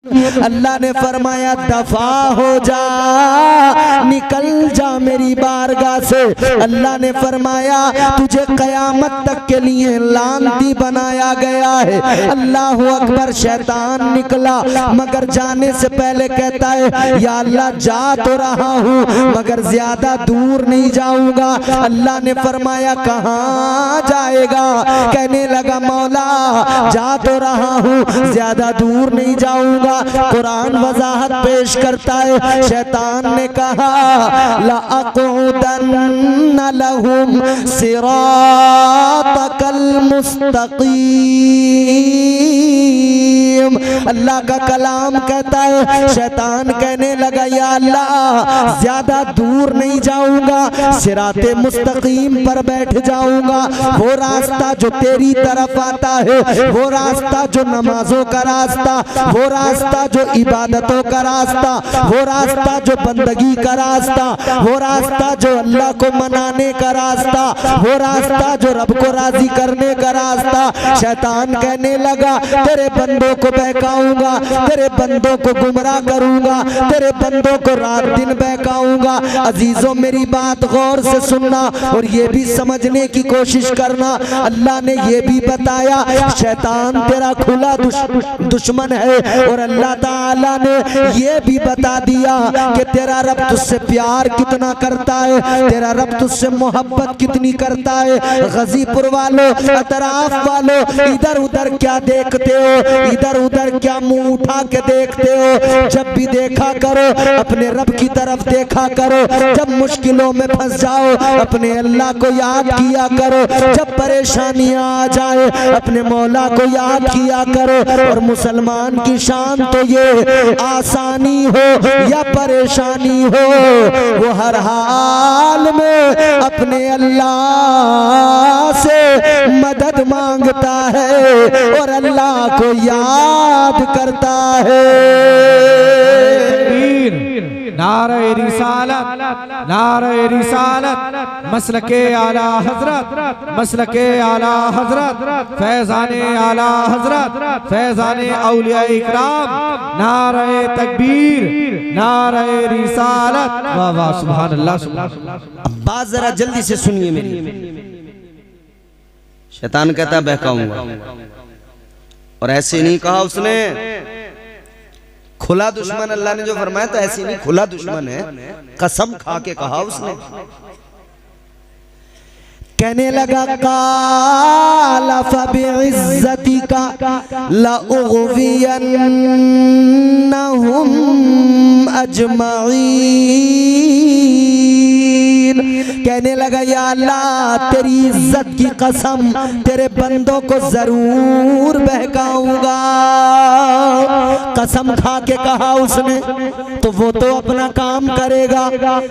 अल्लाह ने फरमाया दफा हो जा, निकल जा मेरी बारगाह से। अल्लाह ने फरमाया तुझे कयामत तक के लिए लानती बनाया गया है। अल्लाह अकबर। शैतान निकला मगर जाने से पहले कहता है या अल्लाह जा तो रहा हूँ मगर ज्यादा दूर नहीं जाऊंगा। अल्लाह ने फरमाया कहाँ जाएगा? कहने लगा मौला जा तो रहा हूँ ज्यादा दूर नहीं जाऊंगा। कुरान वजाहत पेश करता है शैतान ने कहा लअक़उदन्न लहुम सिरातकल मुस्तक़ीम। अल्लाह का कलाम कहता है शैतान कहने लगा या अल्लाह ज्यादा दूर नहीं जाऊंगा, सिराते मुस्तकीम पर बैठ जाऊंगा। वो रास्ता जो तेरी तरफ आता है, वो रास्ता जो नमाजों का रास्ता, वो रास्ता जो इबादतों का रास्ता, वो रास्ता जो बंदगी का रास्ता, वो रास्ता जो अल्लाह को मनाने का रास्ता, वो रास्ता जो रब को राजी करने का रास्ता। शैतान कहने लगा तेरे बंदों को बहकाऊंगा, तेरे बंदों को गुमराह करूंगा, तेरे बंदों को रात दिन बहकाऊंगा। अजीजों मेरी बात गौर से सुनना और ये भी समझने की कोशिश करना। अल्लाह ने ये भी बताया शैतान तेरा खुला दुश्मन है और अल्लाह ताला ने ये भी बता दिया कि तेरा रब तुझसे प्यार कितना करता है, तेरा रब तुझसे मोहब्बत कितनी करता है। गाजीपुर वालों, अतराफ वालों, इधर उधर क्या देखते हो, इधर उधर क्या मुंह उठा के देखते हो? जब भी देखा करो अपने रब की तरफ देखा करो। जब मुश्किलों में फंस जाओ अपने अल्लाह को याद किया करो। जब परेशानियां आ जाए अपने मौला को याद किया करो। और मुसलमान की शान तो ये आसानी हो या परेशानी हो, वो हर हाल में अपने अल्लाह से मदद मांगता है और अल्लाह को याद करता है। नारे रिसालत, नारे रिसालत, मसलके आला हजरत, मसलके आला हजरत, फैजाने आला हजरत, फैजाने औलिया इकराम, नारे तकबीर, नारे रिसालत। वाह वाह सुभान अल्लाह सुभान अल्लाह। बात जरा जल्दी से सुनिए मेरी। शैतान कहता बहकाऊंगा और ऐसे नहीं कहा उसने, खुला दुश्मन। अल्लाह ने जो फरमाया तो ऐसी नहीं, खुला दुश्मन है, कसम खा के कहा उसने। कहने लगा काला फबिइज्जतिका लउग़वियन्नहुम अजमईन। कहने लगा या अल्लाह तेरी इज्जत की कसम तेरे बंदों को जरूर बहकाऊंगा। कसम खा के कहा उसने तो वो तो अपना काम करेगा।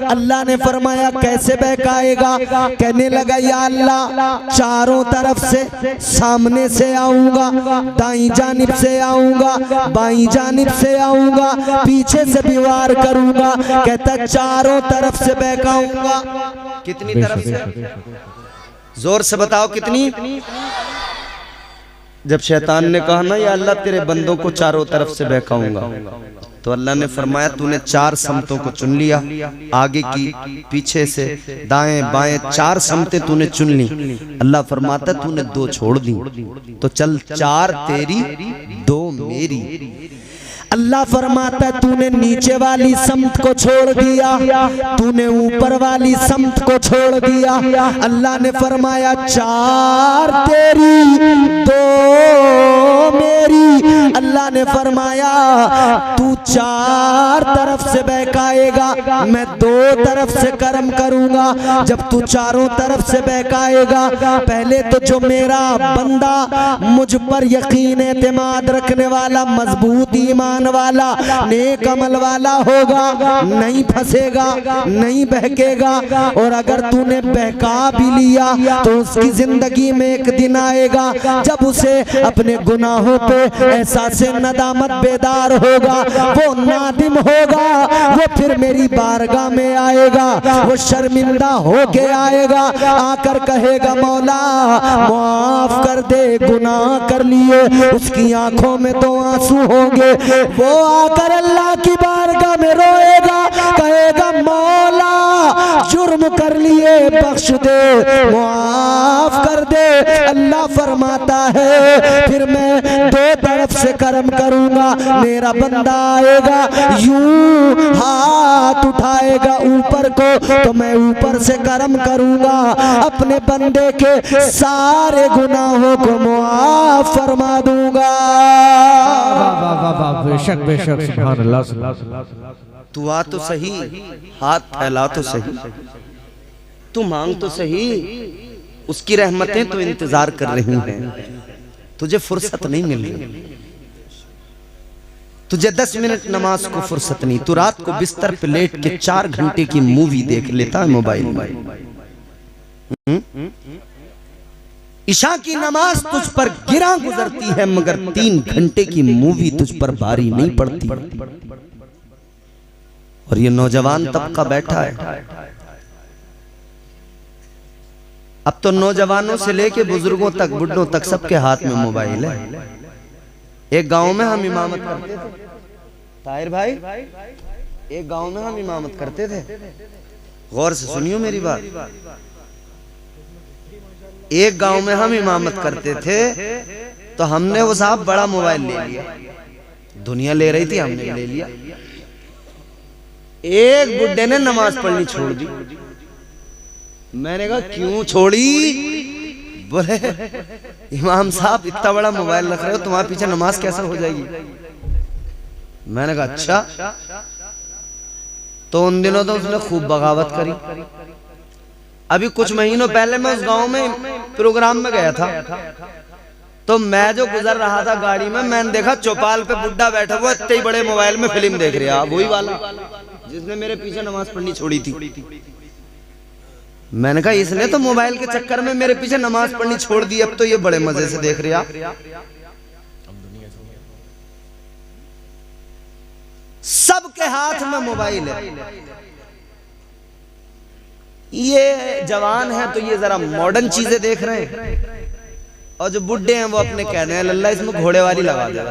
अल्लाह ने फरमाया कैसे बहकाएगा? कहने लगा या अल्लाह चारों तरफ से, सामने से आऊंगा, दाईं जानिब से आऊंगा, बाईं जानिब से आऊंगा, पीछे से भी वार करूंगा। कहता चारों तरफ से बहकाऊंगा। कितनी तरफ से? जोर से बताओ कितनी? जब शैतान ने कहा ना या अल्लाह तेरे बंदों को चारों तरफ से बहकाऊंगा, तो अल्लाह ने फरमाया तूने चार समतों को चुन लिया, आगे की, पीछे से, दाएं बाएं, चार समतें तूने चुन ली। अल्लाह फरमाता तूने दो छोड़ दी, तो चल चार तेरी दो मेरी। अल्लाह फरमाता तूने नीचे वाली समत को छोड़ दिया, तूने ऊपर वाली समत को छोड़ दिया। अल्लाह ने फरमाया चार तेरी दो मेरी। अल्लाह ने फरमाया तू चार तरफ से बहकाएगा, मैं दो तरफ से कर्म करूंगा। जब तू चारों तरफ से बहकाएगा, पहले तो जो मेरा बंदा मुझ पर यकीन एतमाद रखने वाला, मजबूत ईमान वाला, नेक अमल वाला होगा, नहीं फंसेगा, नहीं बहकेगा। और अगर तूने बहका भी लिया तो उसकी जिंदगी में एक दिन आएगा जब उसे अपने गुनाहों पे एहसास नदामत बेदार होगा, वो नादिम होगा, वो फिर मेरी बारगाह में आएगा, वो शर्मिंदा होके आएगा, आकर कहेगा मौला माफ कर दे, गुनाह कर लिए। उसकी आंखों में तो आंसू होंगे वो आकर अल्लाह की बारगाह में रोएगा, कहेगा मौला जुर्म कर लिए बख्श दे, मुआफ कर दे। अल्लाह फरमाता है फिर मैं दो तरफ से करम करूंगा, मेरा बंदा आएगा यूं हाथ उठाएगा ऊपर को तो मैं ऊपर से करम करूंगा, अपने बंदे के सारे गुनाहों को मुआफ फरमा दूंगा। बेशक बेशक, सुभान अल्लाह, सुभान अल्लाह। तू आ तो सही, हाथ फैला तो सही, तू मांग तो सही, उसकी रहमतें तो इंतजार कर रही हैं, तुझे फुर्सत नहीं मिल रही, तुझे 10 मिनट नमाज को फुर्सत नहीं, तू रात को बिस्तर पे लेट के 4 घंटे की मूवी देख लेता है मोबाइल में। ईशा की नमाज तुझ पर गिरा गुजरती है मगर 3 घंटे की मूवी तुझ पर भारी नहीं पड़ती। और ये नौजवान तबका बैठा है, अब तो नौजवानों से लेके बुजुर्गों तक, बुढ़ों तक सबके हाथ में मोबाइल है। एक गांव में हम इमामत करते थे, ताहिर भाई, एक गांव में हम इमामत करते थे, गौर से सुनियो मेरी बात। एक गांव में हम इमामत करते थे तो हमने वो साहब बड़ा मोबाइल ले लिया, दुनिया ले रही थी हमने ले लिया। एक बुड्ढे ने नमाज पढ़नी छोड़ दी, मैंने कहा क्यों छोड़ी? बोले इमाम साहब इतना बड़ा मोबाइल रख रहे हो, तुम्हारे पीछे नमाज कैसे हो जाएगी? मैंने कहा अच्छा। तो उन दिनों तो उसने खूब बगावत करी। अभी कुछ महीनों पहले मैं उस गांव में प्रोग्राम में गया था, तो मैं जो गुजर रहा था गाड़ी में, मैंने देखा चौपाल पे बुड्ढा बैठा हुआ इतने ही बड़े मोबाइल में फिल्म देख रहा, वही वाला जिसने मेरे पीछे नमाज पढ़नी छोड़ी थी। मैंने कहा इसने तो मोबाइल के चक्कर में मेरे पीछे नमाज पढ़नी छोड़ दी, अब तो ये बड़े मजे से देख रहा। सबके हाथ में मोबाइल है। ये जवान है तो ये जरा मॉडर्न चीजें देख रहे हैं, और जो बुढ़े हैं वो अपने कह रहे हैं लल्ला इसमें घोड़े वाली लगा दे,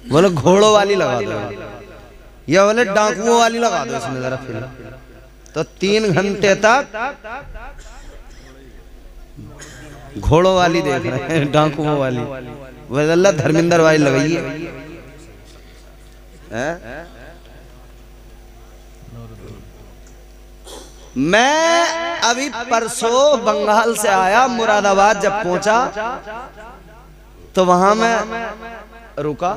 बोले घोड़ों वाली लगा दो, या बोले डाकुओं वाली लगा दो इसमें जरा फिल्म। तो 3 घंटे तक घोड़ों वाली देख रहे हैं, डाकुओं वाली, बोले अल्लाह धर्मेंद्र वाली लगाइए। मैं अभी परसों बंगाल से आया, मुरादाबाद जब पहुंचा तो वहां मैं रुका,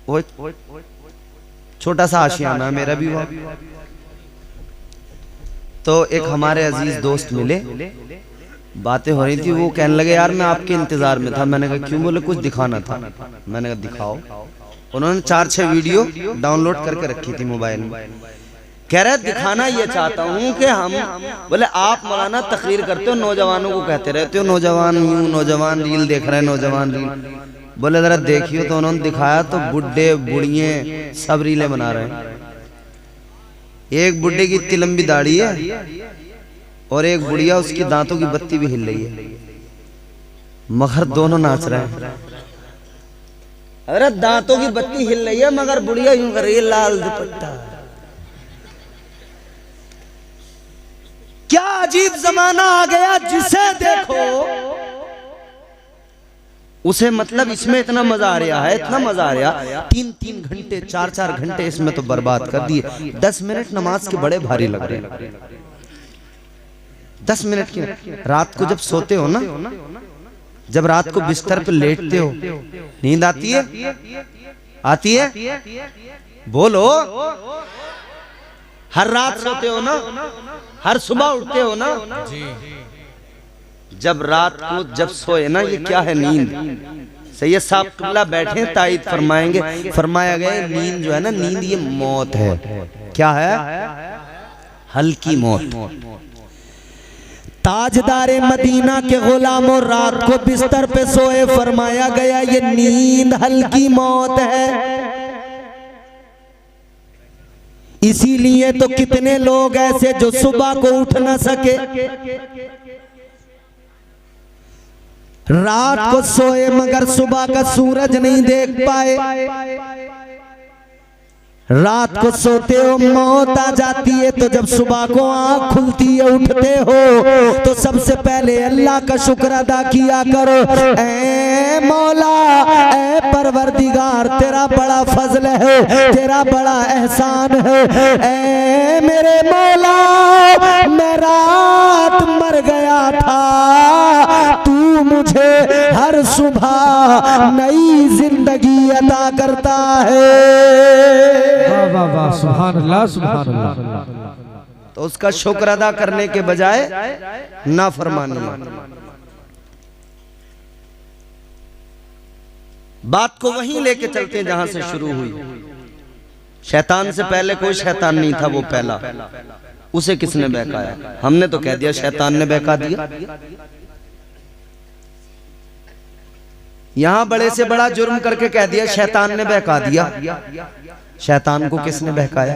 वो छोटा सा आशियाना मेरा भी हुआ। तो एक हमारे अजीज दोस्त मिले, बातें हो रही थी, वो कहने लगे यार मैं आपके इंतजार में था। मैंने कहा क्यों? बोले कुछ दिखाना था। मैंने कहा दिखाओ। उन्होंने 4-6 वीडियो डाउनलोड करके रखी थी मोबाइल में। कह रहे दिखाना ये चाहता हूँ कि हम, बोले आप मौलाना तकरीर करते हो, नौजवानों को कहते रहते हो नौजवान यूं, नौजवान रील देख रहे हैं, नौजवान रील। बोले जरा देखियो। तो उन्होंने दिखाया तो बुढ़े बुढ़िए सब रीलें बना रहे हैं। एक बुढ़े की इतनी लंबी दाढ़ी है और एक बुढ़िया उसकी दांतों की बत्ती भी हिल रही है, मगर दोनों नाच रहे हैं। अरे दांतों की बत्ती हिल रही है मगर बुढ़िया यूं कर रही है, लाल दुपट्टा। क्या अजीब जमाना आ गया, जिसे देखो उसे मतलब इसमें इतना मजा आ रहा है, इतना मजा आ रहा। 3-3 घंटे 4-4 घंटे इसमें तो बर्बाद कर दिए। 10 मिनट नमाज के बड़े भारी लग रहे हैं। 10 मिनट की रात को जब सोते हो ना, जब रात को बिस्तर पे लेटते हो, नींद आती है? आती है? बोलो। हर रात सोते हो ना, हर सुबह उठते हो ना? जब रात को जब सोए ना, ये क्या है? नींद। सैयद साहब किबला बैठे तायद फरमाएंगे, फरमाया गया नींद जो है ना, नींद ये मौत है। क्या है? हल्की मौत। ताजदारे मदीना के गुलामों रात को बिस्तर पे सोए, फरमाया गया ये नींद हल्की मौत है। इसीलिए तो कितने लोग ऐसे जो सुबह को उठ ना सके, रात को सोए मगर सुबह का सूरज नहीं देख पाए। रात को सोते हो मौत आ जाती है, तो जब सुबह को आँख खुलती है उठते हो तो सबसे पहले अल्लाह का शुक्र अदा किया करो। ऐ मौला, ऐ परवरदिगार, तेरा बड़ा फजल है, तेरा बड़ा एहसान है। ऐ मेरे मौला, मैं रात मर गया था, तू मुझे हर सुबह नई जिंदगी अता करता है। वाह वाह वाह, सुभान अल्लाह सुभान अल्लाह। तो उसका शुक्र अदा करने के बजाय नाफरमानी। बात को वहीं लेके चलते हैं जहां से शुरू हुई। शैतान से पहले कोई शैतान नहीं था, वो पहला। उसे किसने बहकाया? हमने तो कह दिया शैतान ने बहका दिया। यहां बड़े से बड़ा जुर्म करके कह दिया शैतान ने बहका दिया। शैतान को किसने बहकाया?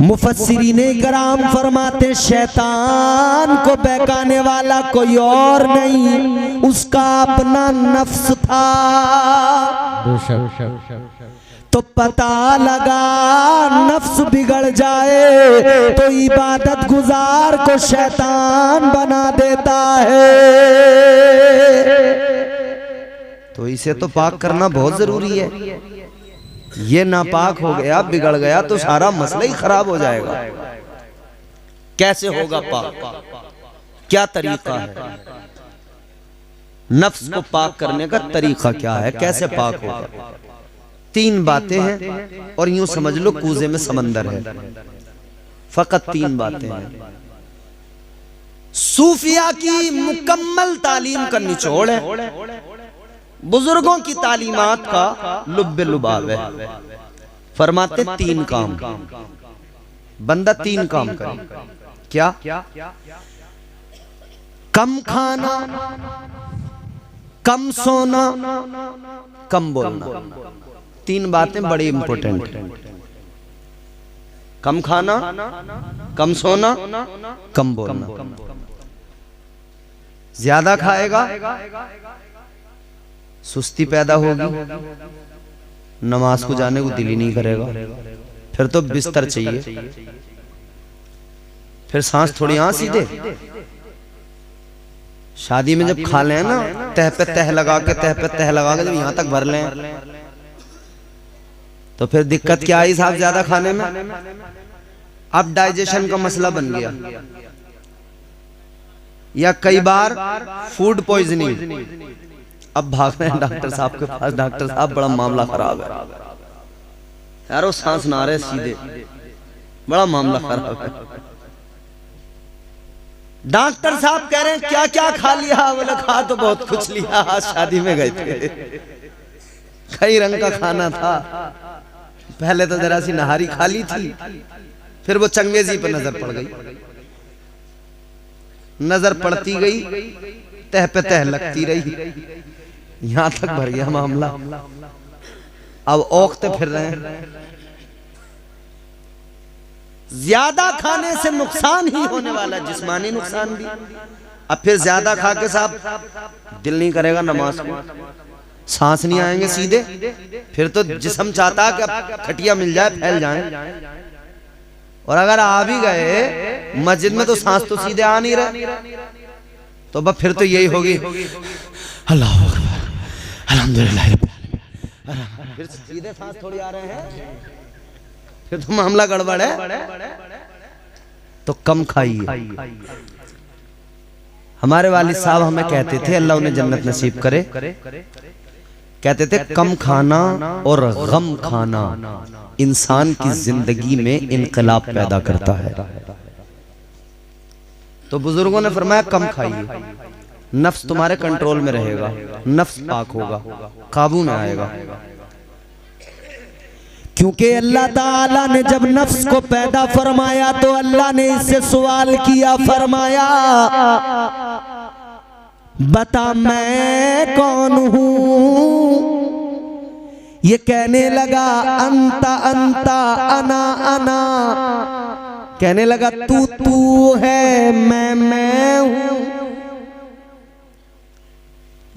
मुफस्सिरीने कराम फरमाते शैतान को बहकाने वाला कोई और नहीं, उसका अपना नफ्स था। तो पता लगा नफ्स बिगड़ जाए तो इबादत गुजार को शैतान बना देता है। तो इसे तो पाक करना बहुत जरूरी है। ये नापाक हो गया, बिगड़ गया तो सारा मसला ही खराब हो जाएगा। कैसे होगा पाक? क्या तरीका है? नफ्स को पाक करने का तरीका क्या है? कैसे पाक होगा? 3 बातें हैं और यूं समझ लो कूजे में समंदर है। फकत 3 बातें हैं। सूफिया की मुकम्मल तालीम का निचोड़ है, बुजुर्गों की तालीमात का लुब्बे लुबाब है। फरमाते 3 काम, बंदा 3 काम करे। क्या? कम खाना, कम सोना, कम बोलना। 3 बातें बड़ी इंपॉर्टेंट है। कम खाना, कम सोना, कम बोलना। ज्यादा खाएगा सुस्ती पैदा होगी, नमाज को जाने को दिल ही नहीं करेगा, फिर तो बिस्तर चाहिए, फिर सांस थोड़ी यहाँ सीधे। शादी में जब खा लें ना, तह पे तह लगा के, तह पे तह लगा के जब यहाँ तक भर लें तो फिर दिक्कत क्या आई साहब ज्यादा खाने में? अब डाइजेशन का मसला बन गया, या कई बार फूड पॉइजनिंग। अब भाग रहे हैं डॉक्टर साहब के पास, डॉक्टर साहब बड़ा मामला खराब है यार, वो सांस ना रहे सीधे, बड़ा मामला खराब है। डॉक्टर साहब कह रहे हैं क्या क्या खा लिया? बोले खा तो बहुत कुछ लिया, आज शादी में गए थे, कई रंग का खाना था। पहले तो जरा सी नहारी खा ली थी, फिर वो चंगेजी पे नजर पड़ गई, नजर पड़ती गई, तह पे तह लगती रही, यहां तक भर गया मामला। अब औखते फिर रहे हैं। ज्यादा खाने से नुकसान ही होने वाला, जिस्मानी नुकसान भी। अब फिर ज्यादा खा के साहब दिल नहीं करेगा नमाज को, सांस नहीं आएंगे सीधे, फिर तो जिस्म चाहता है कि खटिया मिल जाए, फैल जाए। और अगर आ भी गए मस्जिद में तो सांस तो सीधे आ नहीं रहे, तो बस फिर तो यही होगी अल्लाह अकबर अल्हम्दुलिल्लाह, फिर सीधे सांस थोड़ी आ रहे हैं, फिर तो मामला गड़बड़ है। तो कम खाइए। हमारे वालिद साहब हमें कहते थे, अल्लाह उन्हें जन्नत नसीब करे, कहते थे कम खाना और गम खाना इंसान की जिंदगी में इनकलाब पैदा करता है। तो बुजुर्गों ने फरमाया कम खाइए, नफ्स तुम्हारे कंट्रोल में रहेगा, नफ्स पाक होगा, काबू में आएगा। क्योंकि अल्लाह ताला ने जब नफ्स को पैदा फरमाया तो अल्लाह ने इससे सवाल किया, फरमाया बता मैं कौन हूं? ये कहने लगा अंता अंता अना अना, कहने लगा तू तू है, मैं हूं।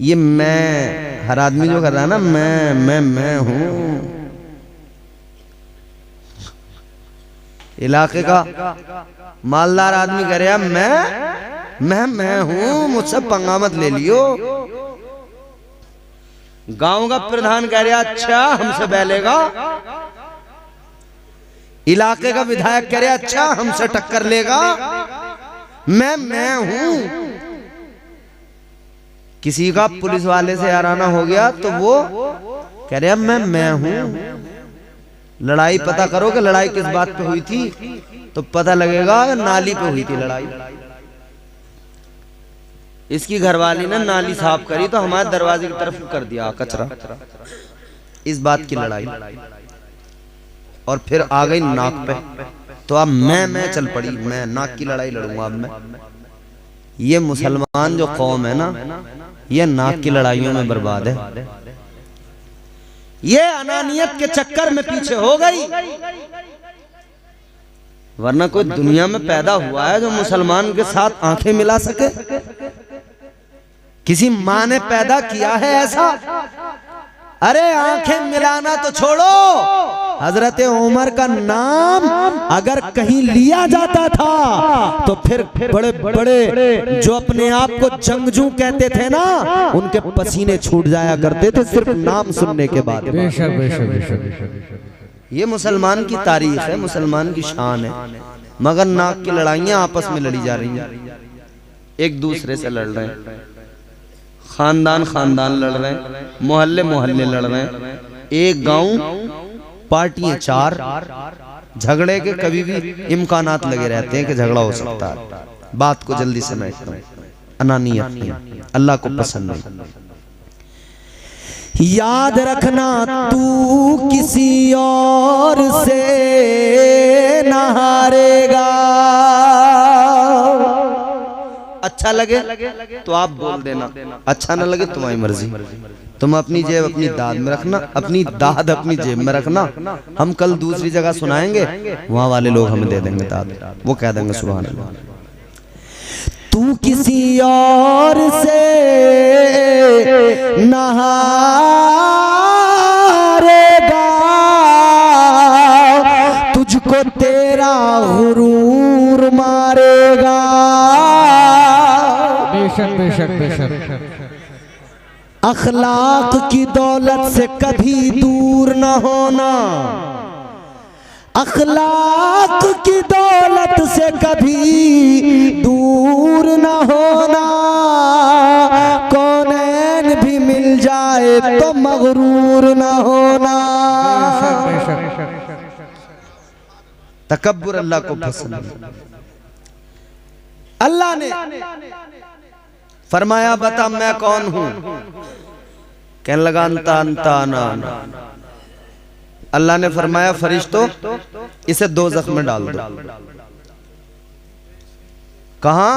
ये मैं हर आदमी जो कर रहा है ना, मैं हूं। इलाके का मालदार आदमी कह रहा मैं हूं, मुझसे पंगा मत ले लियो। गांव का प्रधान कह रहा अच्छा हमसे बैलेगा। इलाके का विधायक कह रहा अच्छा हमसे टक्कर लेगा। मैं हूं। किसी का पुलिस वाले से याराना हो गया तो वो कह रहा मैं हूं। लड़ाई पता करो कि लड़ाई किस बात पे हुई थी, तो पता लगेगा नाली पे हुई थी लड़ाई। इसकी घरवाली ने नाली साफ करी तो हमारे दरवाजे की तरफ कर दिया कचरा, इस बात की लड़ाई। और फिर आ गई नाक पे, तो अब मैं चल पड़ी, मैं नाक की लड़ाई लड़ूंगा अब मैं। ये मुसलमान जो कौम है ना, ये नाक की लड़ाइयों में बर्बाद है। ये अनानियत के चक्कर में पीछे हो गई। वरना कोई दुनिया में पैदा हुआ है जो मुसलमान के साथ आंखें मिला सके? किसी माँ ने पैदा किया है ऐसा? अरे आंखें मिलाना तो छोड़ो, हजरत उमर का नाम अगर कहीं लिया जाता था तो फिर बड़े बड़े जो अपने आप को जंगजू कहते थे ना, उनके पसीने छूट जाया करते थे सिर्फ नाम सुनने के बाद। बेशक बेशक बेशक। ये मुसलमान की तारीख है, मुसलमान की शान है। मगर नाक की लड़ाइयां आपस में लड़ी जा रही हैं, एक दूसरे से लड़ रहे हैं, खानदान खानदान लड़ रहे हैं, मोहल्ले मोहल्ले लड़ रहे हैं। एक गांव पार्टियां चार, झगड़े के कभी भी इम्कानात लगे रहते हैं कि झगड़ा हो सकता है। बात को जल्दी समेटता हूं, अनानियत अल्लाह को पसंद नहीं। याद रखना तू किसी और से न हारेगा। अच्छा लगे तो आप बोल देना, अच्छा ना लगे तुम्हारी मर्जी। तुम अपनी जेब अपनी दाद में रखना, अपनी दाद अपनी जेब में रखना। हम कल दूसरी जगह सुनाएंगे, वहां वाले लोग हमें दे देंगे दाद, वो कह देंगे सुभान अल्लाह। तू किसी और से न हारेगा, तुझको तेरा गुरूर मारेगा। बेशक बेशक बेशक। अखलाक की दौलत से कभी दूर न होना, अखलाक की दौलत से कभी दूर न होना। कौनैन भी मिल जाए तो मगरूर न होना। तकब्बुर अल्लाह को पसंद नहीं। अल्लाह ने फरमाया बता मैं कौन हूं? कहने लगा अंता अंता ना। अल्लाह ने फरमाया फरिश्तों इसे दोज़ख में डाल दो। कहां?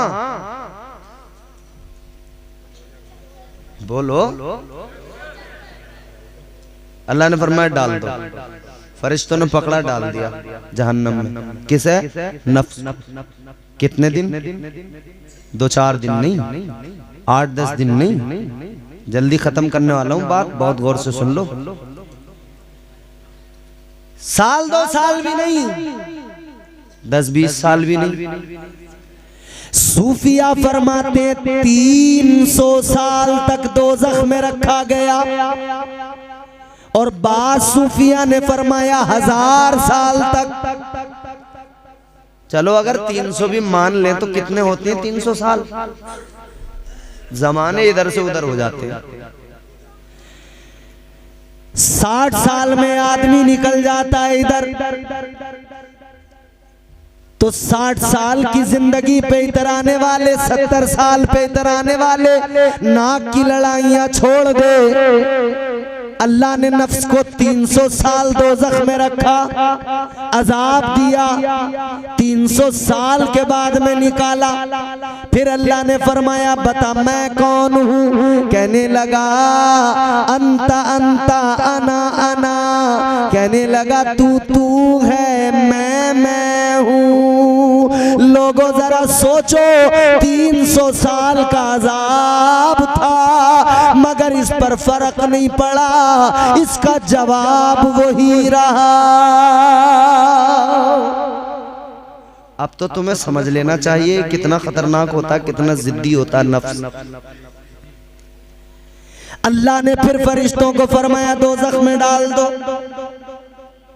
बोलो। अल्लाह ने फरमाया डाल दो। फरिश्तों ने पकड़ा, डाल दिया जहन्नम में। किसे? नफ्स। कितने दिन? 2-4 दिन नहीं, 8-10 दिन नहीं। जल्दी खत्म करने वाला हूं बात, बहुत गौर से सुन लो। साल 2 साल भी नहीं, 10-20 साल भी नहीं। सूफिया फरमाते 300 साल तक दोज़ख में रखा गया, और बाद सूफिया ने फरमाया 1000 साल तक। चलो अगर 300 भी मान लें तो कितने होते हैं 300 साल? जमाने इधर से उधर हो जाते हैं। 60 साल में आदमी निकल जाता है इधर, तो 60 साल की जिंदगी पे इधर आने वाले, 70 साल पे इधर आने वाले नाक की लड़ाइयां छोड़ दे। अल्लाह ने नफ्स को 300 साल दोज़ख में रखा, अजाब दिया, 300 साल के बाद में निकाला। फिर अल्लाह ने फरमाया बता मैं कौन हूँ? कहने लगा अंता अंता अना अना। कहने लगा तू तू है, मैं हूँ। लो लोगों जरा सोचो, 300 साल का अजाब था मगर इस पर फर्क नहीं पड़ा, इसका जवाब वही रहा। अब तो तुम्हें समझ लेना चाहिए कितना खतरनाक होता, कितना जिद्दी होता नफ्स। अल्लाह ने फिर फरिश्तों को फरमाया दोज़ख में डाल दो,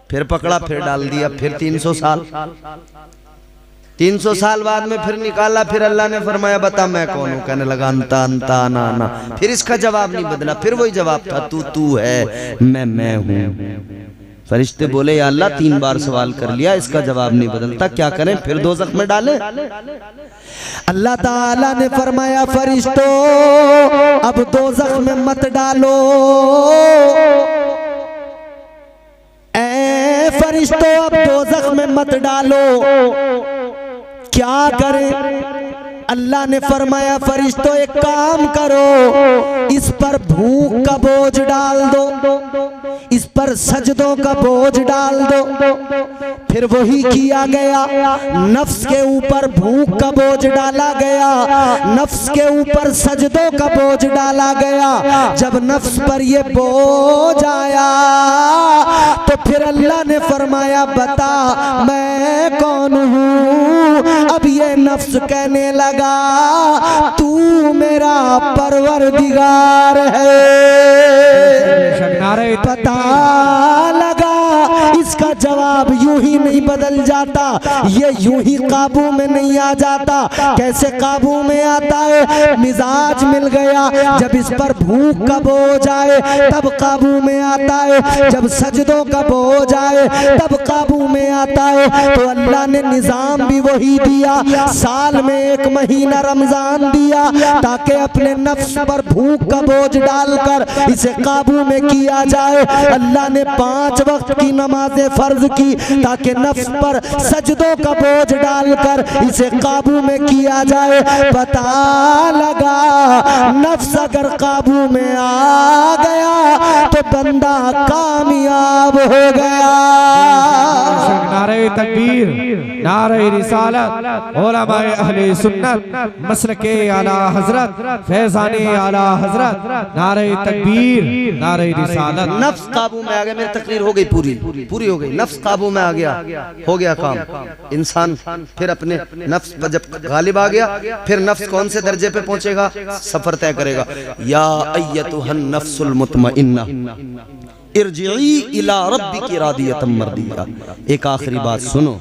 फिर पकड़ा, फिर डाल दिया, फिर 300 साल 300 साल बाद में फिर निकाला, फिर अल्लाह ने फरमाया बता मैं कौन हूँ। कहने लगा अंता अंता आना आना। फिर इसका जवाब नहीं बदला, फिर वही जवाब था तू तू है, मैं हूँ। फरिश्ते बोले या अल्लाह 3 बार सवाल कर लिया, इसका जवाब नहीं बदलता, क्या करें, फिर दोज़ख में डालें? अल्लाह ताला ने फरमाया फरिश्तों अब दोज़ख में मत डालो, ऐ फरिश्तों अब दोज़ख में मत डालो। क्या करें? अल्लाह ने फरमाया फरिश्तों एक काम करो, इस पर भूख का बोझ डाल दो, इस पर सजदों का बोझ डाल दो। फिर वही किया गया, नफ्स के ऊपर भूख का बोझ डाला गया, नफ्स के ऊपर सजदों का बोझ डाला गया। जब नफ्स पर ये बोझ आया तो फिर अल्लाह ने फरमाया बता मैं कौन हूँ। अब ये नफ्स कहने लगा तू मेरा परवरदिगार है। पता लगा इसका जवाब यूं ही नहीं बदल जाता, ये यूं ही काबू में नहीं आ जाता। कैसे काबू में आता है? मिजाज मिल गया। जब इस पर भूख का बोझ आए तब काबू में आता है, जब सजदों का बोझ आए तब काबू में आता है। तो अल्लाह ने निजाम भी वही दिया, साल में 1 महीना रमजान दिया ताकि अपने नफ्स पर भूख का बोझ डालकर इसे काबू में किया जाए। अल्लाह ने 5 वक्त की नमाजें फर्ज की ताकि नफ्स पर सजदों का बोझ डालकर इसे काबू में किया जाए। पता लगा नफ्स अगर काबू में आ गया तो बंदा कामयाब हो गया। नारे तकबीर, नारे रिसालत, उलमाए अहले सुन्नत, मसलके आला हजरत, फैज़ाने आला हजरत, नारे तकबीर, नारे रिसालत। नफ्स काबू में आ गया, मेरी तकरीर हो गई पूरी हो गई। नफ्स काबू में आ गया, हो गया काम। इंसान फिर अपने नफ्स पर जब गालिब आ गया, फिर नफ्स कौन से दर्जे पे पहुंचेगा? सफर तय करेगा। या अय्यतुहन नफ्सुल मुतमइन्ना इरजिई इला रब्बिकी रादियतम मर्दिया। एक आखिरी बात सुनो,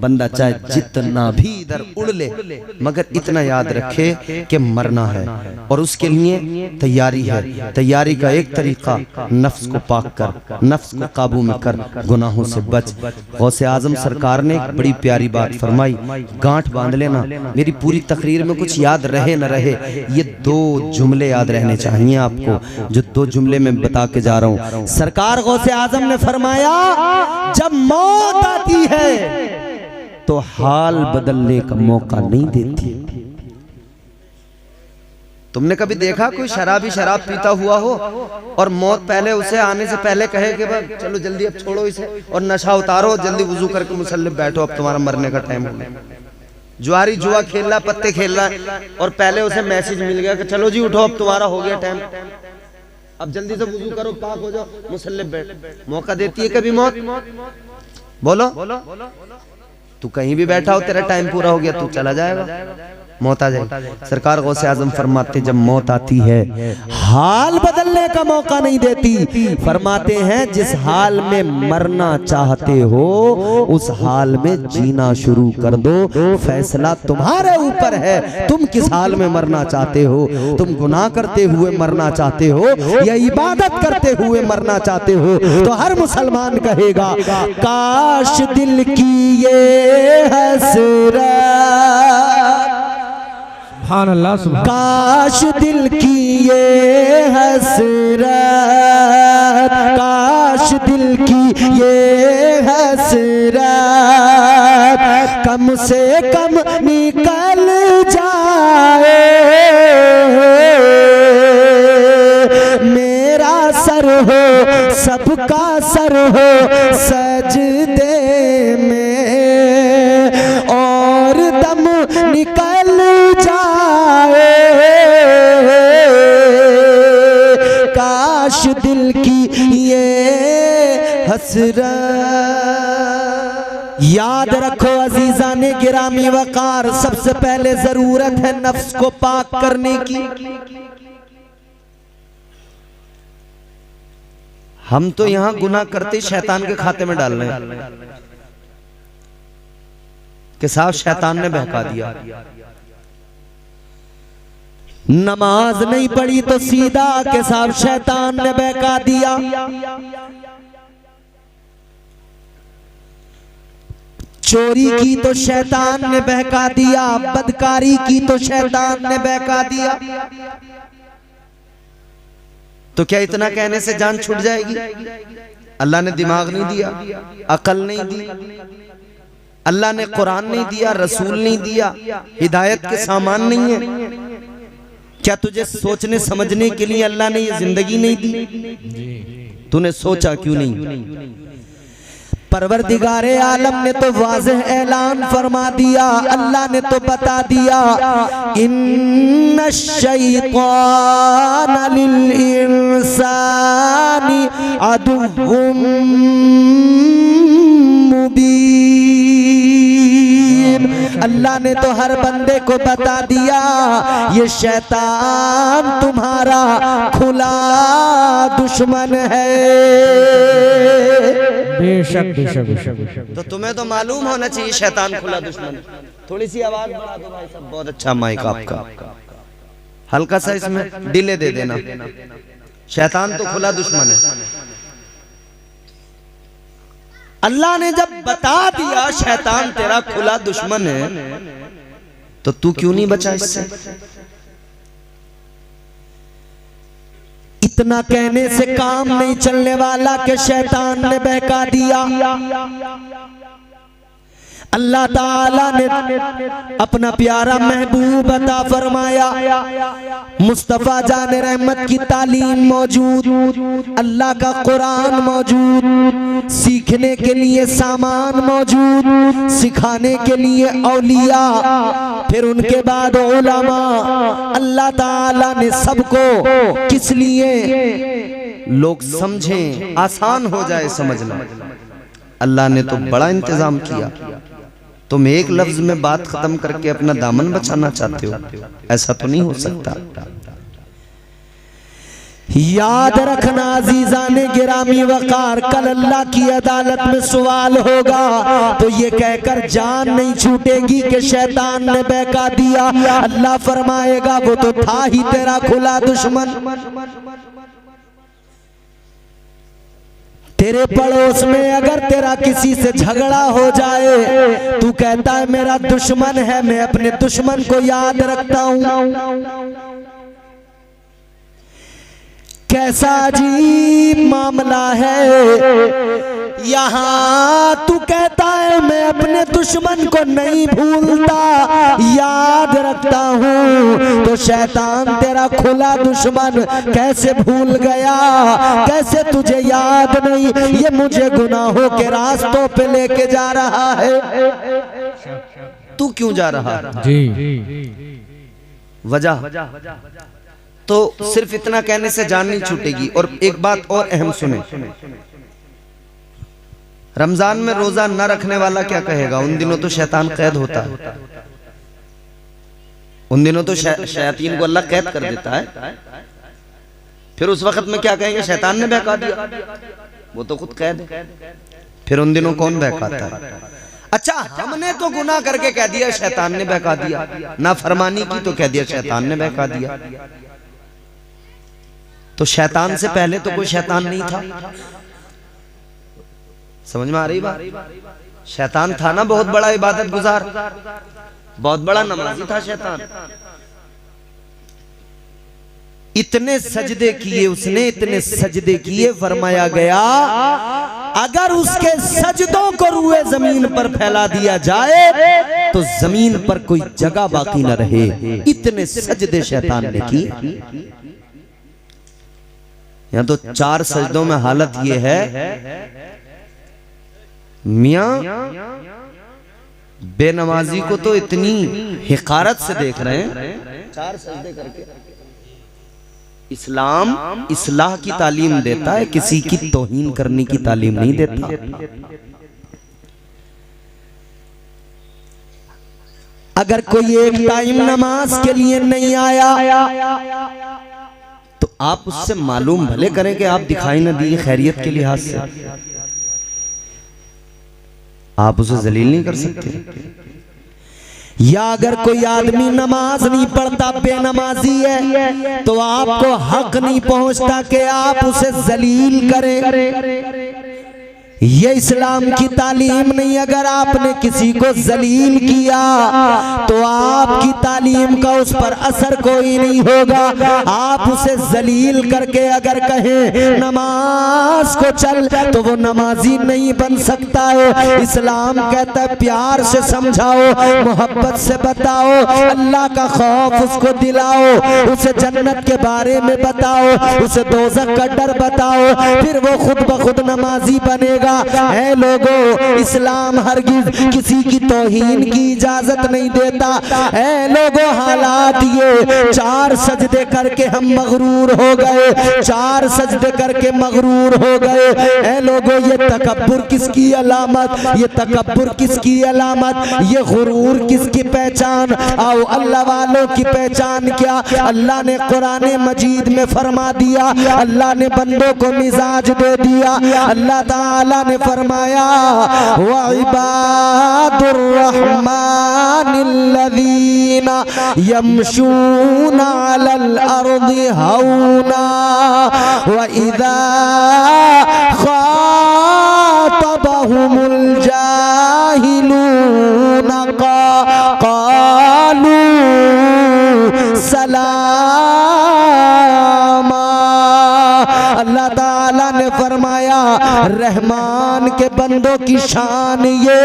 बंदा चाहे जितना भी इधर उड़ ले मगर इतना याद रखे कि मरना है और उसके लिए तैयारी है। तैयारी का एक तरीका नफ्स को पाक कर, नफ्स को काबू में कर, गुनाहों से बच। गौसे आजम सरकार ने एक बड़ी प्यारी बात फरमाई, गांठ बांध लेना। मेरी पूरी तकरीर में कुछ याद रहे न रहे, ये 2 जुमले याद रहने चाहिए आपको, जो 2 जुमले में बता के जा रहा हूँ। सरकार गौसे आजम ने फरमाया जब मौत आती है तो हाल बदलने का मौका नहीं देती। तुमने कभी देखा कोई शराबी शराब पीता हुआ हो और मौत पहले उसे आने से पहले कहे कि भाई चलो जल्दी अब छोड़ो इसे और नशा उतारो, जल्दी वुजू करके मुसल्ले बैठो, अब तुम्हारा मरने का टाइम हो गया। जुआरी जुआ खेल रहा, पत्ते खेल रहा है और पहले उसे मैसेज मिल गया कि चलो जी उठो अब तुम्हारा हो गया टाइम, अब जल्दी से वुजू करो, पाक हो जाओ, मुसल्ले बैठ। मौका देती है कभी मौत? बोलो, तू कहीं भी बैठा हो तेरा टाइम पूरा हो गया, तू चला जाएगा, मौत आ जाएगी। सरकार गौसे आजम फरमाते जब मौत आती है हाल बदलने का मौका नहीं देती। फरमाते हैं जिस हाल में मरना चाहते हो उस हाल में जीना शुरू कर दो, फैसला तुम्हारे ऊपर है। तुम किस हाल में मरना चाहते हो? तुम गुनाह करते हुए मरना चाहते हो या इबादत करते हुए मरना चाहते हो? तो हर मुसलमान कहेगा काश दिल की ये हसरत, काश दिल की ये हसरत, काश दिल की ये हसरत कम से कम निकल जाए, मेरा सर हो सबका सर हो सजदे में और दम काश दिल की ये हसरत। याद रखो अजीजाने गिरामी वकार, सबसे पहले जरूरत है नफ्स को पाक करने की। हम तो यहां गुनाह करते शैतान के खाते में डाल रहे हैं कि साहब शैतान ने बहका दिया। नमाज नहीं पढ़ी तो सीधा के साहब शैतान ने बहका दिया। चोरी की तो शैतान ने बहका दिया, बदकारी की तो शैतान ने बहका दिया। तो क्या इतना कहने से जान छूट जाएगी? अल्लाह ने दिमाग नहीं दिया, अकल नहीं दी, अल्लाह ने कुरान नहीं दिया, रसूल नहीं दिया, हिदायत के सामान नहीं है? क्या तुझे सोचने समझने के लिए अल्लाह ने ये जिंदगी नहीं दी? तूने सोचा क्यों नहीं? परवरदिगारे आलम ने तो वाज़ेह ऐलान फरमा दिया, अल्लाह ने तो बता दिया, इन्नश-शैतान लिल-इंसानी अदुव्वुम मुबीन। अल्लाह ने तो हर बंदे को बता दिया ये शैतान तुम्हारा खुला दुश्मन है। बेशक बेशक बेशक। तो तुम्हें तो मालूम होना चाहिए शैतान खुला दुश्मन। थोड़ी सी आवाज बढ़ा दो भाई साहब, बहुत अच्छा माइक आपका, हल्का सा इसमें डिले दे देना। शैतान तो खुला दुश्मन है। अल्लाह ने जब बता दिया शैतान तेरा खुला दुश्मन है, तो तू क्यों नहीं बचा इससे? इतना कहने से काम नहीं चलने वाला कि शैतान ने बहका दिया। अल्लाह ताला ने अपना प्यारा महबूब अता फरमाया, मुस्तफ़ा जान रहमत की तालीम मौजूद, अल्लाह का कुरान मौजूद, सीखने के लिए सामान मौजूद, सिखाने के लिए औलिया, फिर उनके बाद उलमा। अल्लाह ताला ने सबको किस लिए? लोग समझें, आसान हो जाए समझना। अल्लाह ने तो बड़ा इंतजाम किया। तुम एक लफ्ज में बात खत्म करके अपना दामन बचाना चाहते हो, ऐसा तो नहीं हो सकता। याद रखना अजीजाने गिरामी वकार, कल अल्लाह की अदालत में सवाल होगा तो ये कहकर जान नहीं छूटेगी कि शैतान ने बहका दिया। अल्लाह फरमाएगा वो तो था ही तेरा खुला दुश्मन। तेरे पड़ोस में अगर तेरा किसी से झगड़ा हो जाए, तू कहता है मेरा दुश्मन है, मैं अपने दुश्मन को याद रखता हूं। कैसा अजीब मामला है। यहाँ तू कहता है मैं अपने दुश्मन को नहीं भूलता, याद रखता हूँ, तो शैतान तेरा खुला दुश्मन कैसे भूल गया, कैसे तुझे याद नहीं? ये मुझे गुनाहों के रास्तों पे लेके जा रहा है। तू क्यों जा रहा है? जी वजह तो सिर्फ इतना कहने से जान नहीं छूटेगी। और एक बात और अहम सुने, रमजान में रोजा न रखने वाला क्या कहेगा? उन दिनों तो शैतान कैद होता है, उन दिनों तो शैतान को अल्लाह कैद कर देता है। फिर उस वक्त में क्या कहेंगे? शैतान ने बहका दिया, वो तो खुद कैद है। फिर उन दिनों कौन बहकाता है? अच्छा, हमने तो गुनाह करके कह दिया शैतान ने बहका दिया, नाफरमानी की तो कह दिया शैतान ने बहका दिया। तो शैतान से पहले तो कोई शैतान नहीं था। समझ में आ रही बात? शैतान था ना बहुत बड़ा इबादत गुजार, बहुत बड़ा नमाजी था शैतान। इतने सजदे किए उसने, इतने सजदे किए, फरमाया गया अगर उसके सजदों को रूए जमीन पर फैला दिया जाए तो जमीन पर कोई जगह बाकी न रहे। इतने सजदे शैतान ने किए। यहाँ तो 4 सजदों में हालत ये है, मियां बेनमाजी को तो इतनी हिकारत से देख रहे हैं, 4 सजदे करके इस्लाम इस्लाह की तालीम देता है, किसी की तौहीन करने की तालीम नहीं देता। अगर कोई एक टाइम नमाज के लिए नहीं आया तो आप उससे मालूम भले करें कि आप दिखाई न दिए खैरियत के लिहाज से, आप उसे जलील नहीं कर सकते। या अगर कोई आदमी नमाज नहीं पढ़ता, बेनमाजी है, तो आपको हक नहीं पहुंचता कि आप उसे जलील करें। ये इस्लाम की तालीम नहीं। अगर आपने किसी को जलील किया तो आपकी तालीम का उस पर असर कोई नहीं होगा। आप उसे जलील करके अगर कहें नमाज को चल, तो वो नमाजी नहीं बन सकता है। इस्लाम कहता है प्यार से समझाओ, मोहब्बत से बताओ, अल्लाह का खौफ उसको दिलाओ, उसे जन्नत के बारे में बताओ, उसे दोज़ख का डर बताओ, फिर वो खुद ब खुद नमाजी बनेगा। है लोगों, इस्लाम हरगिज किसी की तौहीन की इजाजत नहीं देता। है लोगों, हालात ये 4 सजदे करके हम मगरूर हो गए, 4 सजदे करके मगरूर हो गए। है लोगों, ये तकब्बुर किसकी अलामत, ये तकब्बुर किसकी अलामत, ये गुरूर किसकी पहचान। आओ, अल्लाह वालों की पहचान क्या? अल्लाह ने कुरान मजीद में फरमा दिया, अल्लाह ने बंदों को मिजाज दे दिया। अल्लाह ताला ने फरमाया व इबादुर रहमानिल्लज़ीना यमशूना अलल अर्दि हौना व इज़ा ख़ातबहुमुल जाहिलूना क़ालू सलामा। अल्लाह ताला ने फरमाया रहमान के बंदों की शान ये,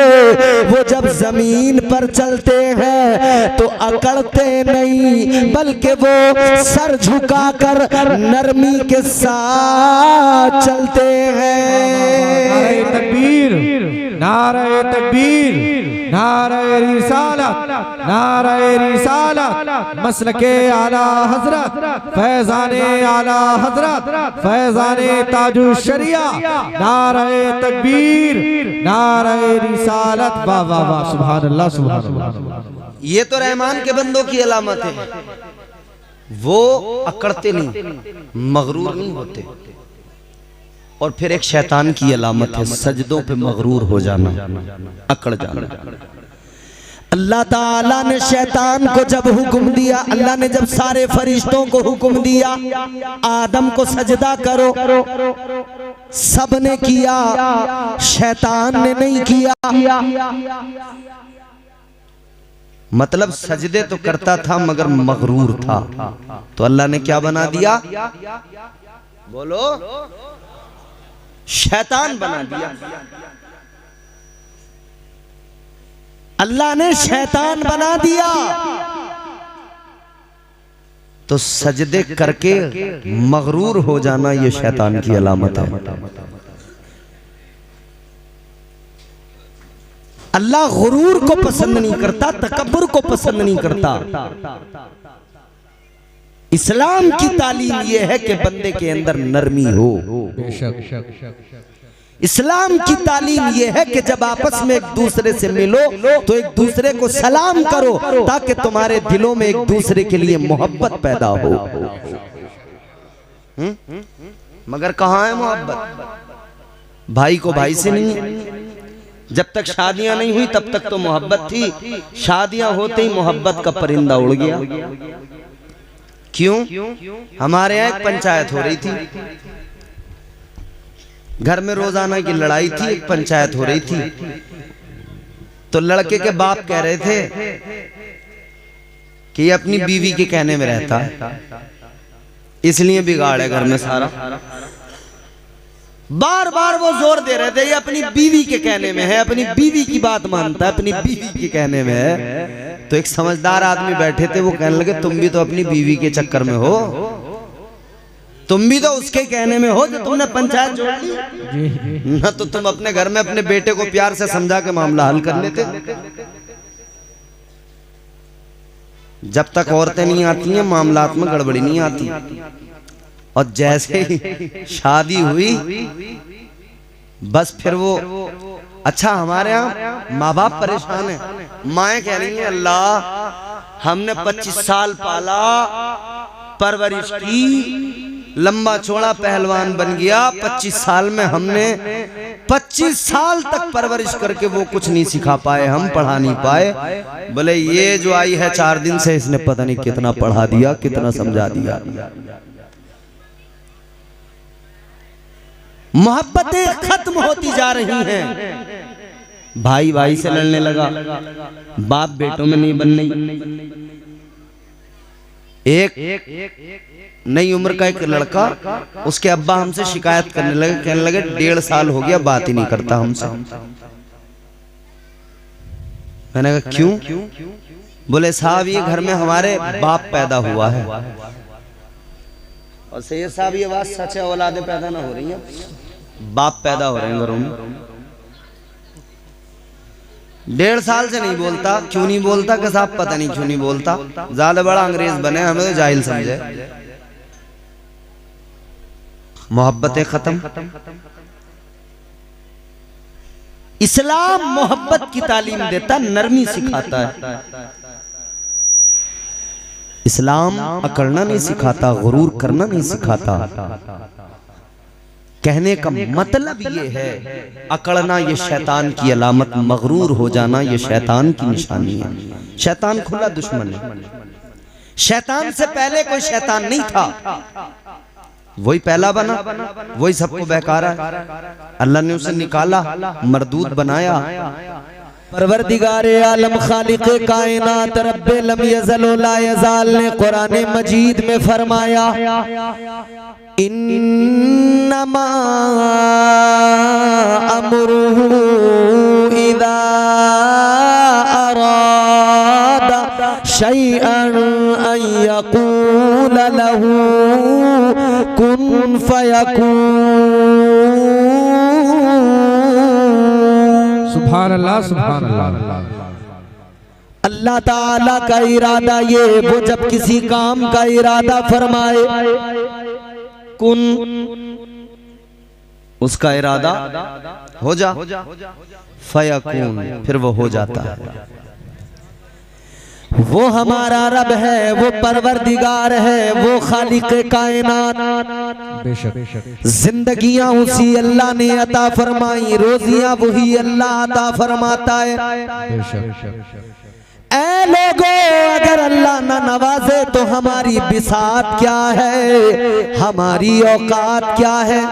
वो जब जमीन पर चलते हैं तो अकड़ते नहीं, बल्कि वो सर झुकाकर नरमी के साथ चलते हैं। तकबीर, नारे तकबीर, नारे रिसालत, नारे रिसालत, मसलके आला हजरत, फैजाने आला हजरत, फैजाने ताजु शरिया, नारे तकबीर, नारे रिसालत। वाह वाह वाह, सुभान अल्लाह, सुभान अल्लाह। ये तो रहमान के बंदों की अलामत है। वो अकड़ते नहीं, मगरूर नहीं होते। और फिर एक शैतान की अलामत है, सजदों पे मगरूर हो जाना, अकड़ जाना। अल्लाह ताला ने शैतान को जब हुक्म दिया, अल्लाह ने जब सारे फरिश्तों को हुक्म दिया आदम को सजदा करो, सब ने किया, शैतान ने नहीं किया। मतलब सजदे तो करता था मगर मगरूर था। तो अल्लाह ने क्या बना दिया? बोलो, शैतान बना दिया। अल्लाह ने शैतान बना दिया। तो सजदे करके मगरूर हो जाना ये शैतान की अलामत है। अल्लाह गुरूर को पसंद नहीं करता, तकब्बुर को पसंद नहीं करता। इस्लाम की तालीम यह है कि बंदे के अंदर नरमी हो। इस्लाम की तालीम यह है कि जब आपस में एक दूसरे से मिलो तो एक दूसरे को सलाम करो, ताकि तुम्हारे दिलों में एक दूसरे के लिए मोहब्बत पैदा हो। मगर कहाँ है मोहब्बत? भाई को भाई से नहीं है। जब तक शादियां नहीं हुई तब तक तो मोहब्बत थी, शादियां होते ही मोहब्बत का परिंदा उड़ गया। क्यों? हमारे यहाँ एक पंचायत हो रही थी, घर में रोजाना की लड़ाई थी, एक पंचायत हो रही थी। तो लड़के के बाप कह रहे थे कि ये अपनी बीवी के कहने में रहता है, इसलिए बिगाड़ है घर में सारा। बार बार वो जोर दे रहे थे ये अपनी बीवी के कहने में है, अपनी बीवी की बात मानता है, अपनी बीवी के कहने में है। तो एक समझदार आदमी बैठे थे, वो कहने लगे तुम भी तो अपनी बीवी के चक्कर में हो, तुम भी तो उसके कहने में हो जो तुमने पंचायत जोड़ ली ना। तो तुम अपने घर में अपने बेटे को प्यार से समझा के मामला हल कर लेते। जब तक औरतें नहीं आती हैं मामलात में गड़बड़ी नहीं आती। और जैसे ही शादी हुई बस फिर वो अच्छा हमारे यहाँ माँ बाप परेशान है, माएँ कह रही हैं अल्लाह हमने 25 साल पाला, परवरिश की, लंबा चौड़ा पहलवान बन गया, 25 साल में हमने 25 साल तक परवरिश करके वो कुछ नहीं सिखा पाए, हम पढ़ा नहीं पाए। बोले ये जो आई है 4 दिन से इसने पता नहीं कितना पढ़ा दिया, कितना समझा दिया। मोहब्बतें खत्म होती जा रही हैं, भाई भाई से लड़ने लगा, बाप बेटों में नहीं बन रही। एक नई उम्र का एक लड़का, उसके अब्बा हमसे शिकायत करने लगे, कहने लगे 1.5 साल हो गया बात ही नहीं करता हमसे। मैंने कहा क्यों? बोले साहब ये घर में हमारे बाप पैदा हुआ है। और सैयद साहब ये बात सच है, औलादे पैदा ना हो रही हैं, बाप पैदा हो रहे हैं घरों में। 1.5 साल से नहीं बोलता, क्यों नहीं बोलता कि साहब पता नहीं क्यों नहीं बोलता, ज्यादा बड़ा अंग्रेज बने, हमें तो जाहिल समझे। मोहब्बतें खत्म। इस्लाम मोहब्बत की तालीम देता, नरमी सिखाता है। इस्लाम अकड़ना नहीं सिखाता, गुरूर करना नहीं सिखाता। कहने का मतलब ये है, अकड़ना ये शैतान की अलामत, मगरूर हो जाना ये शैतान की निशानी है। शैतान खुला दुश्मन है, शैतान से पहले कोई शैतान नहीं था, वही पहला बना, वही सबको बहकारा है। अल्लाह ने उसे निकाला, मरदूद बनाया। परवरदिगारे आलम खालिक़े कायनात रब्बे लम यज़ल व ला यज़ाल ने कुरान मजीद में फरमाया, इन्नमा अमरुहु इज़ा अरादा शैअन अन यक़ूल लहू कुन फयकून। सुभान अल्लाह, सुभान अल्लाह। अल्लाह ताला का इरादा ये, वो जब किसी काम का इरादा फरमाए, कुन, उसका इरादा हो जा, फयकून, फिर वो हो जाता है। वो हमारा रब है, वो परवरदिगार है, वो खालिक़े कायनात। जिंदगियां उसी अल्लाह ने अता फरमाई, रोजियां वही अल्लाह अता फरमाता है। ऐ लोगों, अगर अल्लाह ना नवाजे तो हमारी बिसात क्या है, हमारी औकात क्या है।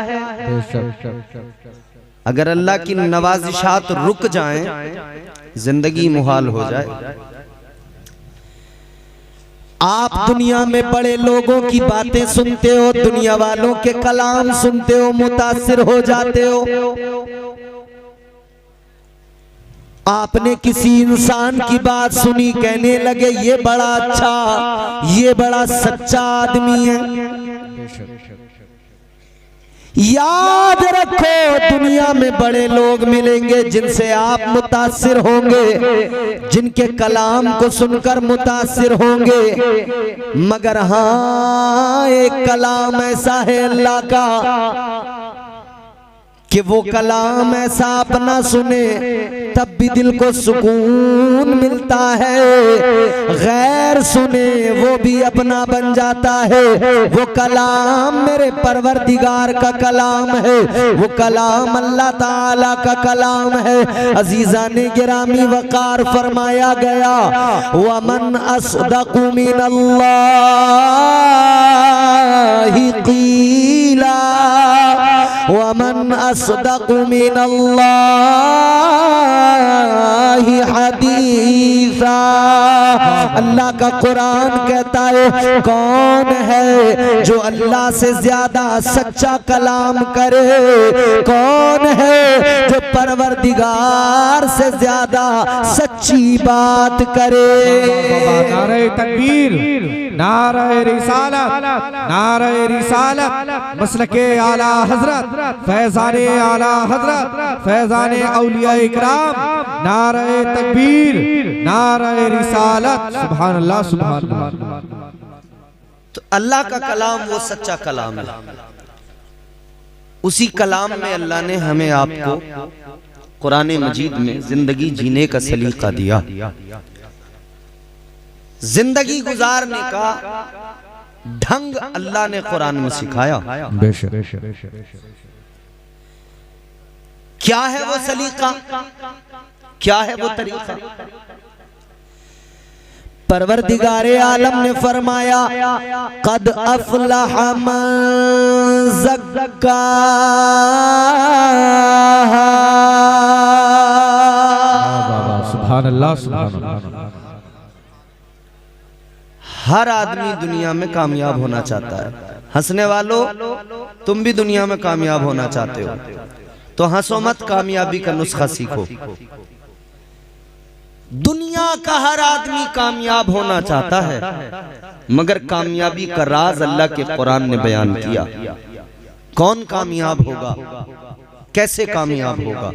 अगर अल्लाह की नवाजिशात रुक जाएं, जिंदगी मुहाल हो जाए। आप दुनिया में बड़े लोगों की बातें सुनते हो, दुनिया वालों के कलाम सुनते हो, मुतासिर हो जाते हो। आपने किसी इंसान की बात सुनी, कहने लगे ये बड़ा अच्छा, ये बड़ा सच्चा आदमी है। याद रखो, दुनिया में बड़े लोग मिलेंगे जिनसे आप मुतासिर होंगे, जिनके कलाम को सुनकर मुतासिर होंगे, मगर हाँ एक कलाम ऐसा है अल्लाह का कि वो कलाम ऐसा अपना सुने तब भी दिल को सुकून मिलता है, गैर सुने वो भी अपना बन जाता है। वो कलाम मेरे परवरदिगार का कलाम है, वो कलाम अल्लाह ताला का कलाम है। अजीज़ाने गिरामी वक़ार फरमाया गया, वमन अस्दक़ु मिनल्लाहि क़ीला वमन अस्दक़ु मिनल्लाहि हदीसा। अल्लाह का कुरान कहता है, कौन है जो अल्लाह से ज्यादा सच्चा कलाम करे, कौन है जो परवरदिगार से ज्यादा सच्ची बात करे। नारे तकबीर, नारे रिसालत, नारे रिसालत, मसलके आला हजरत, फैज़ाने आला हजरत, फैज़ाने औलिया इकराम, नारे तकबीर, नारे रिसालत। सुभान अल्लाह, सुभान अल्लाह। तो अल्लाह का कलाम वो सच्चा कलाम है। उसी कलाम में अल्लाह ने हमें आपको कुरान मजीद में जिंदगी जीने का सलीका दिया, जिंदगी गुजारने का ढंग अल्लाह ने कुरान में सिखाया। क्या है वो सलीका, क्या है वो तरीका? परवरदिगारे आलम ने फरमाया कद अफलह मन ज़क्का, सुभान अल्लाह, सुभान अल्लाह। हर आदमी दुनिया में कामयाब होना चाहता है। हंसने वालों, तुम भी दुनिया में कामयाब होना चाहते हो तो हंसो मत, कामयाबी का नुस्खा सीखो। दुनिया का हर आदमी कामयाब होना चाहता है, मगर कामयाबी का राज अल्लाह के कुरान ने बयान किया। कौन कामयाब होगा, कैसे कामयाब होगा?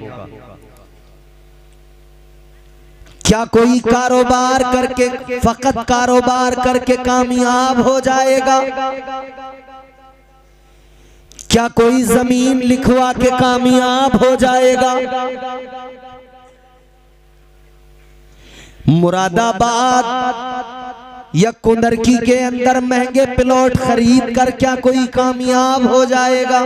क्या कोई कारोबार करके, फकत कारोबार करके कामयाब हो जाएगा? क्या कोई जमीन लिखवा के कामयाब हो जाएगा? मुरादाबाद या कुंदरकी के अंदर महंगे प्लॉट खरीद कर क्या कोई कामयाब हो जाएगा?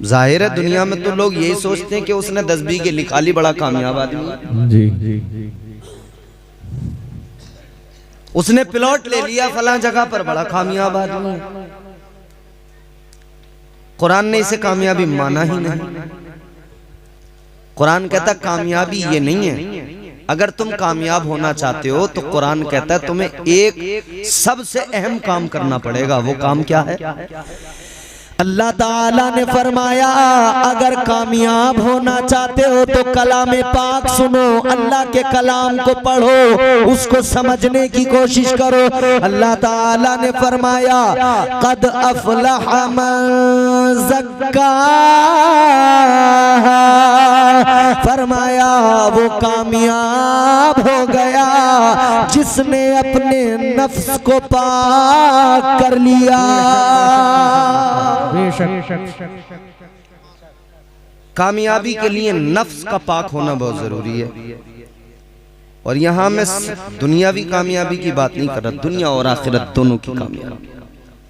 जाहिर है दुनिया में तो लोग यही सोचते हैं कि उसने 10 बीघे लिखा ली, बड़ा कामयाब आदमी है। जी। उसने प्लॉट ले लिया फलां जगह पर, बड़ा कामयाब आदमी है। कुरान ने इसे कामयाबी माना ही नहीं। कुरान कहता कामयाबी ये नहीं है। अगर तुम कामयाब होना चाहते हो तो कुरान कहता है तुम्हें एक सबसे अहम काम करना पड़ेगा। वो काम क्या है? अल्लाह ताला ने फरमाया अगर कामयाब होना चाहते हो तो कलाम पाक सुनो, अल्लाह के कलाम को पढ़ो, उसको समझने की कोशिश करो। अल्लाह ताला ने फरमाया कद अफलह मन ज़क्का, फरमाया वो कामयाब हो गया जिसने अपने नफ्स को पाक कर लिया। कामयाबी के लिए नफ्स का पाक होना बहुत जरूरी है। और यहां मैं दुनियावी कामयाबी की बात नहीं कर रहा, दुनिया और आखिरत दोनों की कामयाबी।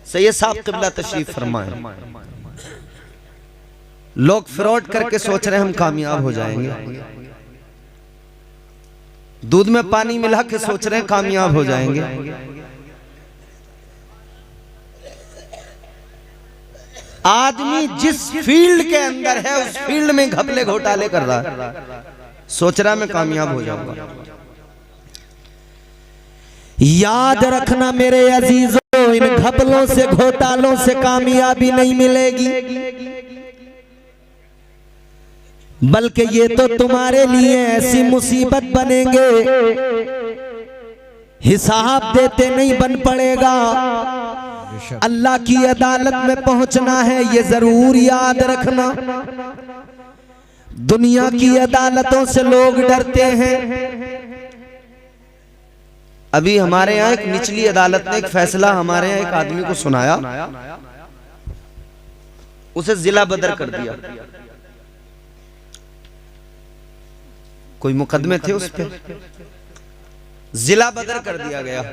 सैयद साहब क़िबला तशरीफ फरमाए। लोग फ्रॉड करके सोच रहे हैं हम कामयाब हो जाएंगे, दूध में पानी मिला के सोच रहे हैं कामयाब हो जाएंगे। आदमी जिस फील्ड के अंदर है उस फील्ड में घपले घोटाले कर रहा है, सोच रहा है मैं कामयाब हो जाऊंगा। याद रखना मेरे अजीजों, इन घपलों से घोटालों से कामयाबी नहीं मिलेगी, बल्कि ये तो तुम्हारे लिए ऐसी मुसीबत बनेंगे हिसाब देते नहीं बन पड़ेगा। अल्लाह की अदालत में पहुंचना है, ये जरूर याद रखना। दुनिया की अदालतों से लोग डरते हैं। अभी हमारे यहाँ एक निचली अदालत ने एक फैसला हमारे यहाँ एक आदमी को सुनाया, उसे जिला बदर कर दिया। कोई मुकदमे थे उस पे, जिला बदर कर दिया गया।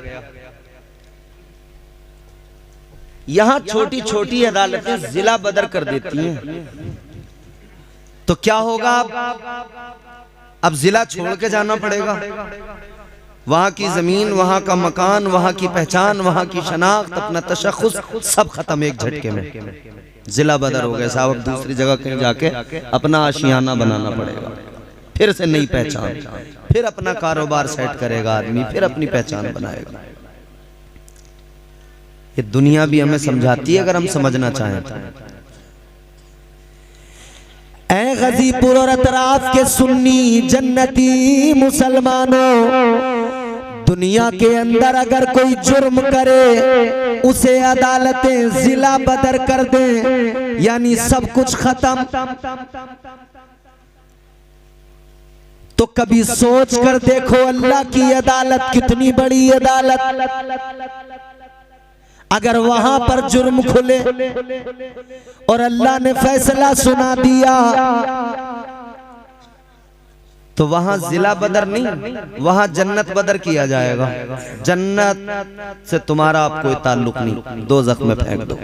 यहां छोटी छोटी अदालतें जिला बदर कर देती हैं, तो क्या होगा? अब जिला छोड़ के जाना पड़ेगा। वहां की जमीन, वहां का मकान, वहां की पहचान, वहां की शनाख्त, अपना तशख्खुस सब खत्म एक झटके में। जिला बदर हो गया साहब। अब दूसरी जगह कहीं जाके अपना आशियाना बनाना पड़ेगा, फिर से नई पहचान, फिर अपना कारोबार सेट करेगा आदमी, फिर अपनी पहचान बनाएगा। ये दुनिया भी हमें समझाती है अगर हम समझना चाहें तो। ऐ गाजीपुर और अतराफ के सुन्नी जन्नती मुसलमानों, दुनिया के अंदर अगर कोई जुर्म करे उसे अदालतें जिला बदर कर दें, यानी सब कुछ खत्म। तो कभी सोच कर देखो अल्लाह की अदालत कितनी बड़ी अदालत। अगर वहां पर जुर्म खुले और अल्लाह ने फैसला सुना दिया तो वहां जिला बदर नहीं, वहां जन्नत बदर किया जाएगा। जन्नत से तुम्हारा अब कोई ताल्लुक नहीं, दोज़ख में फेंक दो।